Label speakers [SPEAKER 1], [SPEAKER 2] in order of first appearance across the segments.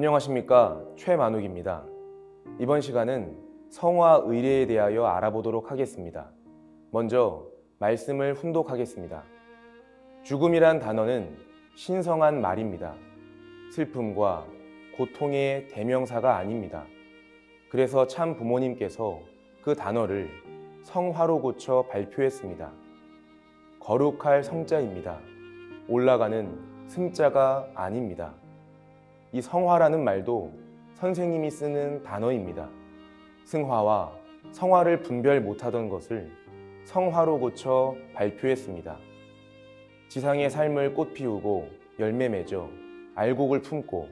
[SPEAKER 1] 안녕하십니까, 최만욱입니다. 이번 시간은 성화 의례에 대하여 알아보도록 하겠습니다. 먼저 말씀을 훈독하겠습니다. 죽음이란 단어는 신성한 말입니다. 슬픔과 고통의 대명사가 아닙니다. 그래서 참 부모님께서 그 단어를 성화로 고쳐 발표했습니다. 거룩할 성자입니다. 올라가는 승자가 아닙니다. 이 성화라는 말도 선생님이 쓰는 단어입니다. 승화와 성화를 분별 못하던 것을 성화로 고쳐 발표했습니다. 지상의 삶을 꽃 피우고 열매 맺어 알곡을 품고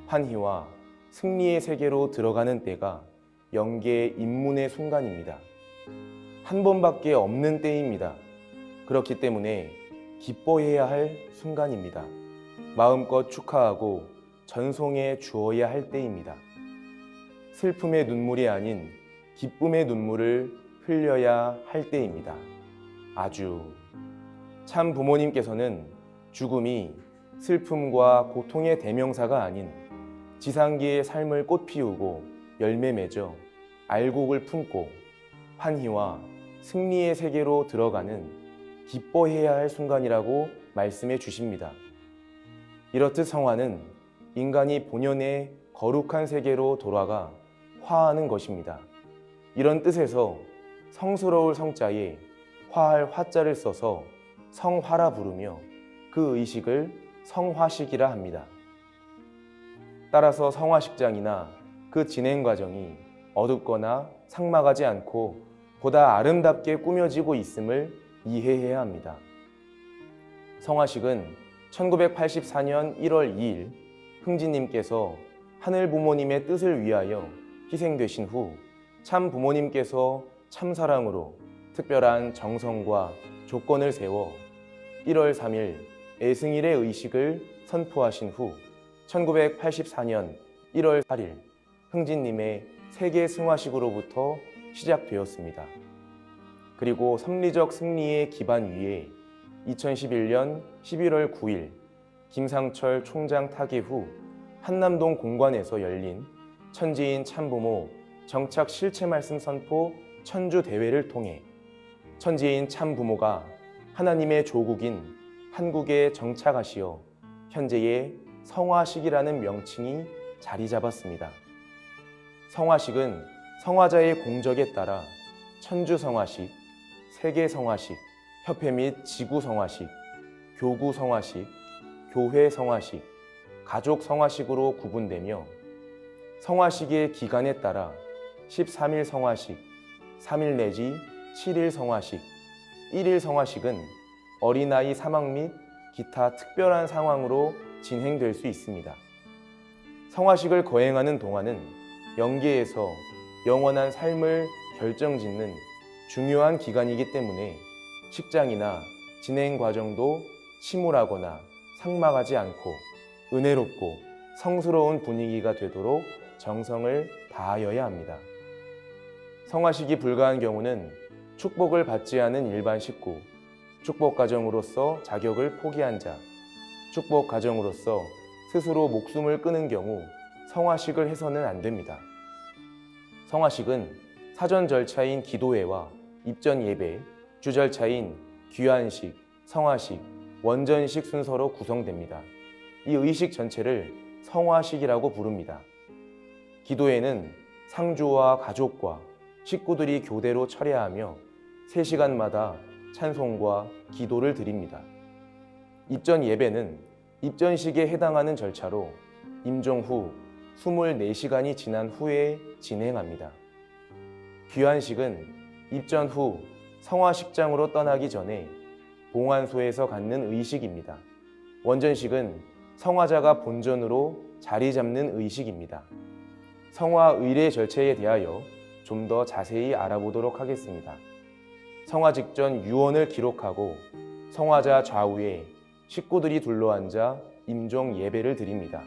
[SPEAKER 1] 환희와 승리의 세계로 들어가는 때가 영계의 입문의 순간입니다. 한 번밖에 없는 때입니다. 그렇기 때문에 기뻐해야 할 순간입니다. 마음껏 축하하고 전송해 주어야 할 때입니다. 슬픔의 눈물이 아닌 기쁨의 눈물을 흘려야 할 때입니다. 아주 참 부모님께서는 죽음이 슬픔과 고통의 대명사가 아닌 지상계의 삶을 꽃 피우고 열매 맺어 알곡을 품고 환희와 승리의 세계로 들어가는 기뻐해야 할 순간이라고 말씀해 주십니다. 이렇듯 성화는 인간이 본연의 거룩한 세계로 돌아가 화하는 것입니다. 이런 뜻에서 성스러울 성자에 화할 화자를 써서 성화라 부르며 그 의식을 성화식이라 합니다. 따라서 성화식장이나 그 진행 과정이 어둡거나 삭막하지 않고 보다 아름답게 꾸며지고 있음을 이해해야 합니다. 성화식은 1984년 1월 2일 흥진님께서 하늘 부모님의 뜻을 위하여 희생되신 후 참 부모님께서 참사랑으로 특별한 정성과 조건을 세워 1월 3일 애승일의 의식을 선포하신 후 1984년 1월 8일 흥진님의 세계 승화식으로부터 시작되었습니다. 그리고 섭리적 승리의 기반 위에 2011년 11월 9일 김상철 총장 타계 후 한남동 공관에서 열린 천지인 참부모 정착 실체 말씀 선포 천주 대회를 통해 천지인 참부모가 하나님의 조국인 한국에 정착하시어 현재의 성화식이라는 명칭이 자리 잡았습니다. 성화식은 성화자의 공적에 따라 천주 성화식, 세계 성화식, 협회 및 지구 성화식, 교구 성화식, 교회 성화식, 가족 성화식으로 구분되며 성화식의 기간에 따라 13일 성화식, 3일 내지 7일 성화식, 1일 성화식은 어린아이 사망 및 기타 특별한 상황으로 진행될 수 있습니다. 성화식을 거행하는 동안은 영계에서 영원한 삶을 결정짓는 중요한 기간이기 때문에 식장이나 진행 과정도 침울하거나 삭막하지 않고 은혜롭고 성스러운 분위기가 되도록 정성을 다하여야 합니다. 성화식이 불가한 경우는 축복을 받지 않은 일반 식구, 축복 가정으로서 자격을 포기한 자, 축복 가정으로서 스스로 목숨을 끊은 경우 성화식을 해서는 안 됩니다. 성화식은 사전 절차인 기도회와 입전 예배, 주절차인 귀환식, 성화식, 원전식 순서로 구성됩니다. 이 의식 전체를 성화식이라고 부릅니다. 기도회는 상주와 가족과 식구들이 교대로 철야하며 3시간마다 찬송과 기도를 드립니다. 입전 예배는 입전식에 해당하는 절차로 임종 후 24시간이 지난 후에 진행합니다. 귀환식은 입전 후 성화식장으로 떠나기 전에 봉안소에서 갖는 의식입니다. 원전식은 성화자가 본전으로 자리 잡는 의식입니다. 성화 의례 절차에 대하여 좀 더 자세히 알아보도록 하겠습니다. 성화 직전 유언을 기록하고 성화자 좌우에 식구들이 둘러앉아 임종 예배를 드립니다.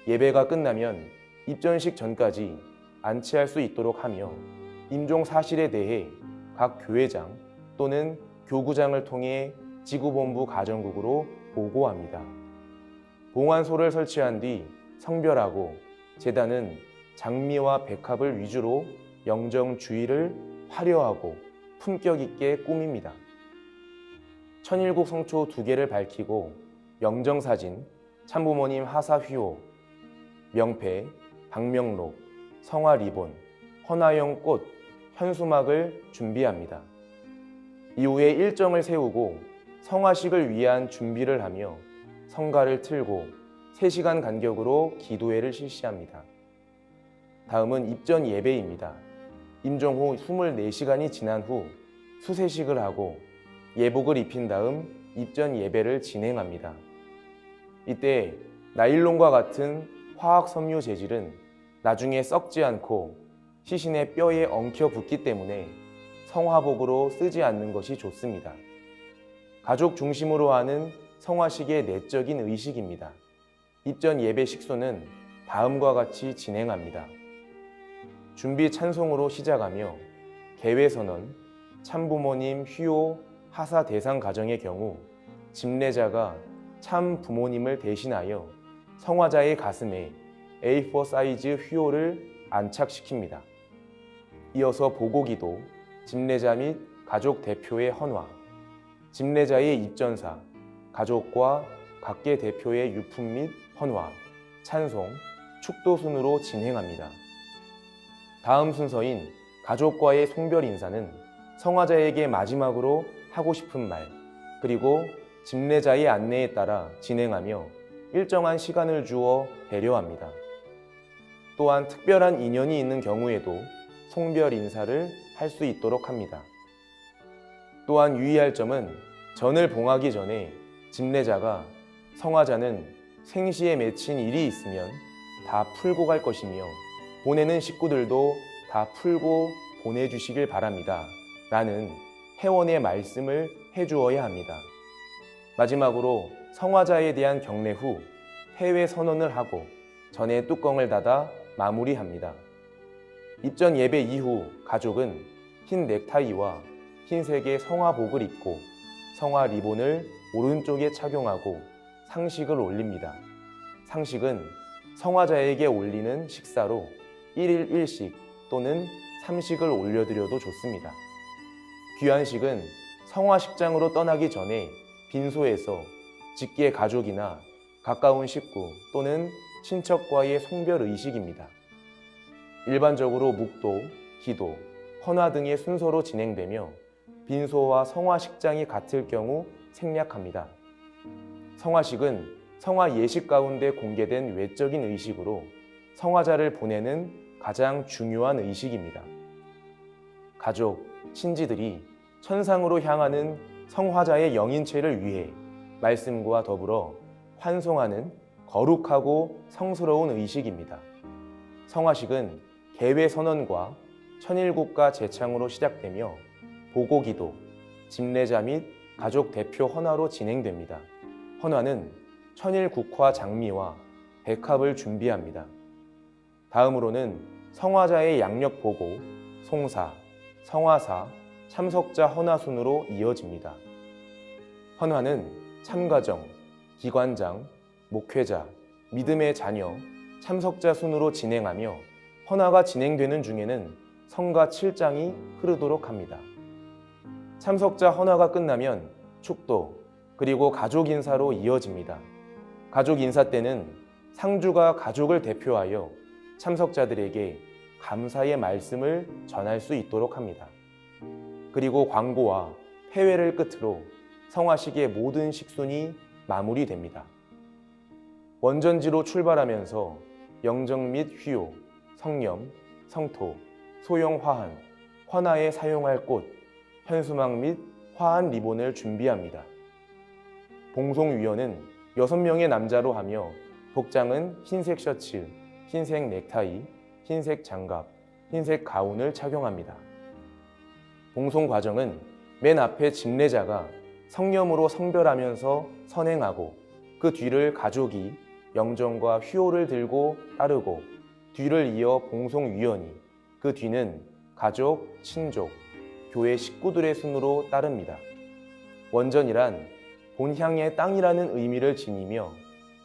[SPEAKER 1] 예배가 끝나면 입전식 전까지 안치할 수 있도록 하며 임종 사실에 대해 각 교회장 또는 교구장을 통해 지구본부 가정국으로 보고합니다. 봉안소를 설치한 뒤 성별하고 제단은 장미와 백합을 위주로 영정 주의를 화려하고 품격 있게 꾸밉니다. 천일국 성초 2개를 밝히고 영정사진, 참부모님 하사휘호, 명패, 방명록, 성화리본, 헌화용 꽃, 현수막을 준비합니다. 이후에 일정을 세우고 성화식을 위한 준비를 하며 성가를 틀고 3시간 간격으로 기도회를 실시합니다. 다음은 입전 예배입니다. 임종 후 24시간이 지난 후 수세식을 하고 예복을 입힌 다음 입전 예배를 진행합니다. 이때 나일론과 같은 화학 섬유 재질은 나중에 썩지 않고 시신의 뼈에 엉켜 붙기 때문에 성화복으로 쓰지 않는 것이 좋습니다. 가족 중심으로 하는 성화식의 내적인 의식입니다. 입전 예배 식소는 다음과 같이 진행합니다. 준비 찬송으로 시작하며 계외선언, 참부모님 휘호 하사 대상 가정의 경우 집례자가 참 부모님을 대신하여 성화자의 가슴에 A4 사이즈 휘호를 안착시킵니다. 이어서 보고기도, 집례자 및 가족 대표의 헌화, 집례자의 입전사, 가족과 각계 대표의 유품 및 헌화, 찬송, 축도 순으로 진행합니다. 다음 순서인 가족과의 송별 인사는 성화자에게 마지막으로 하고 싶은 말, 그리고 집례자의 안내에 따라 진행하며 일정한 시간을 주어 배려합니다. 또한 특별한 인연이 있는 경우에도 송별 인사를 할 수 있도록 합니다. 또한 유의할 점은 전을 봉하기 전에 집례자가 성화자는 생시에 맺힌 일이 있으면 다 풀고 갈 것이며 보내는 식구들도 다 풀고 보내주시길 바랍니다. 라는 회원의 말씀을 해주어야 합니다. 마지막으로 성화자에 대한 경례 후 해외 선언을 하고 전에 뚜껑을 닫아 마무리합니다. 입전 예배 이후 가족은 흰 넥타이와 흰색의 성화복을 입고 성화 리본을 오른쪽에 착용하고 상식을 올립니다. 상식은 성화자에게 올리는 식사로 1일 1식 또는 3식을 올려드려도 좋습니다. 귀환식은 성화식장으로 떠나기 전에 빈소에서 직계 가족이나 가까운 식구 또는 친척과의 송별 의식입니다. 일반적으로 묵도, 기도, 헌화 등의 순서로 진행되며 빈소와 성화식장이 같을 경우 생략합니다. 성화식은 성화 예식 가운데 공개된 외적인 의식으로 성화자를 보내는 가장 중요한 의식입니다. 가족, 친지들이 천상으로 향하는 성화자의 영인체를 위해 말씀과 더불어 환송하는 거룩하고 성스러운 의식입니다. 성화식은 계외 선언과 천일국가 제창으로 시작되며 보고기도, 집례자 및 가족 대표 헌화로 진행됩니다. 헌화는 천일국화 장미와 백합을 준비합니다. 다음으로는 성화자의 양력 보고, 송사, 성화사, 참석자 헌화 순으로 이어집니다. 헌화는 참가정, 기관장, 목회자, 믿음의 자녀, 참석자 순으로 진행하며 헌화가 진행되는 중에는 성가 7장이 흐르도록 합니다. 참석자 헌화가 끝나면 축도, 그리고 가족 인사로 이어집니다. 가족 인사 때는 상주가 가족을 대표하여 참석자들에게 감사의 말씀을 전할 수 있도록 합니다. 그리고 광고와 회회를 끝으로 성화식의 모든 식순이 마무리됩니다. 원전지로 출발하면서 영정 및 휘호, 성념, 성토, 소형 화한, 헌화에 사용할 꽃, 현수막 및 화한 리본을 준비합니다. 봉송위원은 6명의 남자로 하며 복장은 흰색 셔츠, 흰색 넥타이, 흰색 장갑, 흰색 가운을 착용합니다. 봉송 과정은 맨 앞에 집례자가 성념으로 성별하면서 선행하고 그 뒤를 가족이 영정과 휘호를 들고 따르고 뒤를 이어 봉송위원이 그 뒤는 가족, 친족, 교회 식구들의 순으로 따릅니다. 원전이란 본향의 땅이라는 의미를 지니며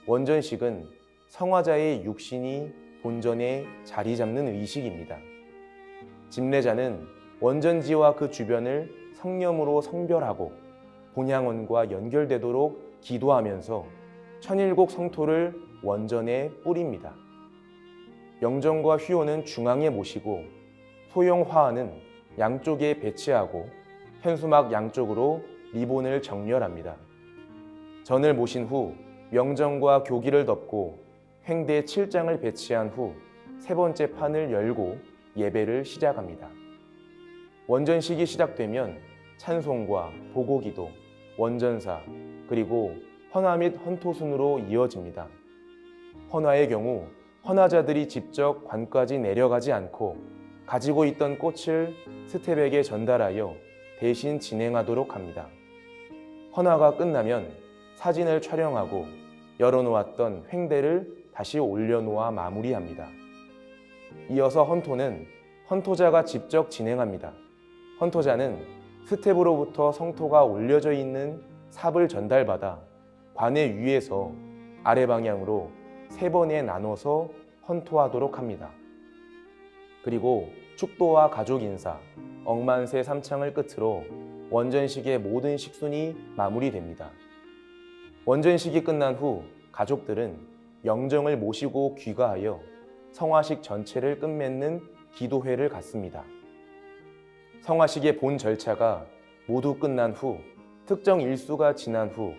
[SPEAKER 1] 원전식은 성화자의 육신이 본전에 자리 잡는 의식입니다. 집례자는 원전지와 그 주변을 성념으로 성별하고 본향원과 연결되도록 기도하면서 천일국 성토를 원전에 뿌립니다. 영정과 휘호는 중앙에 모시고 소형 화환은 양쪽에 배치하고 현수막 양쪽으로 리본을 정렬합니다. 전을 모신 후 명정과 교기를 덮고 횡대 7장을 배치한 후 세 번째 판을 열고 예배를 시작합니다. 원전식이 시작되면 찬송과 보고기도, 원전사, 그리고 헌화 및 헌토순으로 이어집니다. 헌화의 경우 헌화자들이 직접 관까지 내려가지 않고 가지고 있던 꽃을 스텝에게 전달하여 대신 진행하도록 합니다. 헌화가 끝나면 사진을 촬영하고 열어놓았던 횡대를 다시 올려놓아 마무리합니다. 이어서 헌토는 헌토자가 직접 진행합니다. 헌토자는 스텝으로부터 성토가 올려져 있는 삽을 전달받아 관의 위에서 아래 방향으로 3번에 나눠서 헌토하도록 합니다. 그리고 축도와 가족 인사, 억만세 3창을 끝으로 원전식의 모든 식순이 마무리됩니다. 원전식이 끝난 후 가족들은 영정을 모시고 귀가하여 성화식 전체를 끝맺는 기도회를 갖습니다. 성화식의 본 절차가 모두 끝난 후 특정 일수가 지난 후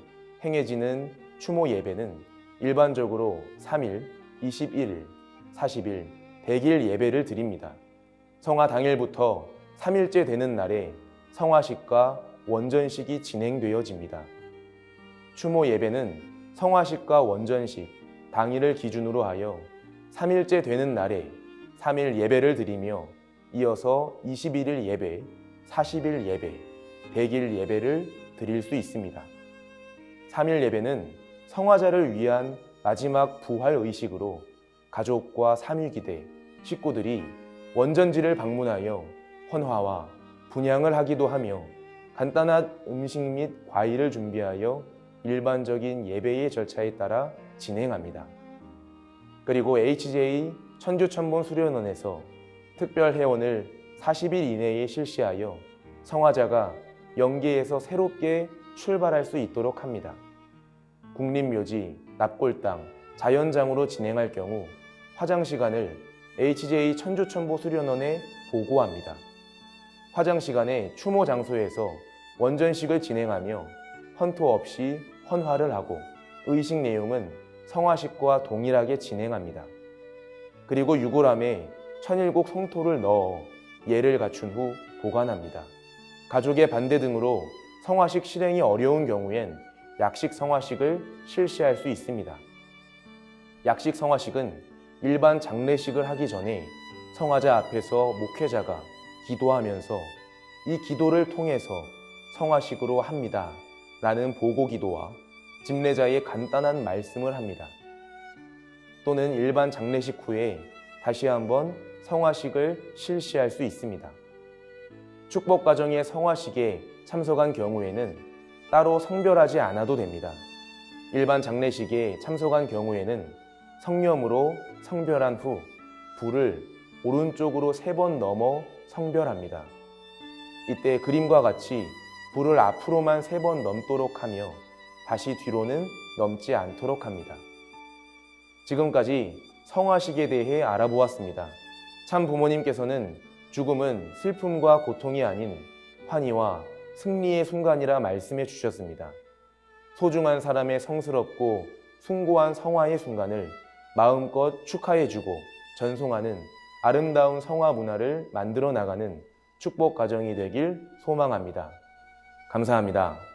[SPEAKER 1] 행해지는 추모 예배는 일반적으로 3일, 21일, 40일, 100일 예배를 드립니다. 성화 당일부터 3일째 되는 날에 성화식과 원전식이 진행되어집니다. 추모 예배는 성화식과 원전식 당일을 기준으로 하여 3일째 되는 날에 3일 예배를 드리며 이어서 21일 예배, 40일 예배, 100일 예배를 드릴 수 있습니다. 3일 예배는 성화자를 위한 마지막 부활 의식으로 가족과 삼위기대, 식구들이 원전지를 방문하여 헌화와 분향을 하기도 하며 간단한 음식 및 과일을 준비하여 일반적인 예배의 절차에 따라 진행합니다. 그리고 HJ 천주천본 수련원에서 특별 회원을 40일 이내에 실시하여 성화자가 영계에서 새롭게 출발할 수 있도록 합니다. 국립묘지, 납골당, 자연장으로 진행할 경우 화장 시간을 HJ 천주천보 수련원에 보고합니다. 화장 시간에 추모 장소에서 원전식을 진행하며 헌토 없이 헌화를 하고 의식 내용은 성화식과 동일하게 진행합니다. 그리고 유골함에 천일국 성토를 넣어 예를 갖춘 후 보관합니다. 가족의 반대 등으로 성화식 실행이 어려운 경우엔 약식 성화식을 실시할 수 있습니다. 약식 성화식은 일반 장례식을 하기 전에 성화자 앞에서 목회자가 기도하면서 이 기도를 통해서 성화식으로 합니다 라는 보고 기도와 집례자의 간단한 말씀을 합니다. 또는 일반 장례식 후에 다시 한번 성화식을 실시할 수 있습니다. 축복 과정의 성화식에 참석한 경우에는 따로 성별하지 않아도 됩니다. 일반 장례식에 참석한 경우에는 성념으로 성별한 후 불을 오른쪽으로 3번 넘어 성별합니다. 이때 그림과 같이 불을 앞으로만 3번 넘도록 하며 다시 뒤로는 넘지 않도록 합니다. 지금까지 성화식에 대해 알아보았습니다. 참 부모님께서는 죽음은 슬픔과 고통이 아닌 환희와 승리의 순간이라 말씀해 주셨습니다. 소중한 사람의 성스럽고 숭고한 성화의 순간을 마음껏 축하해주고 전송하는 아름다운 성화 문화를 만들어 나가는 축복 가정이 되길 소망합니다. 감사합니다.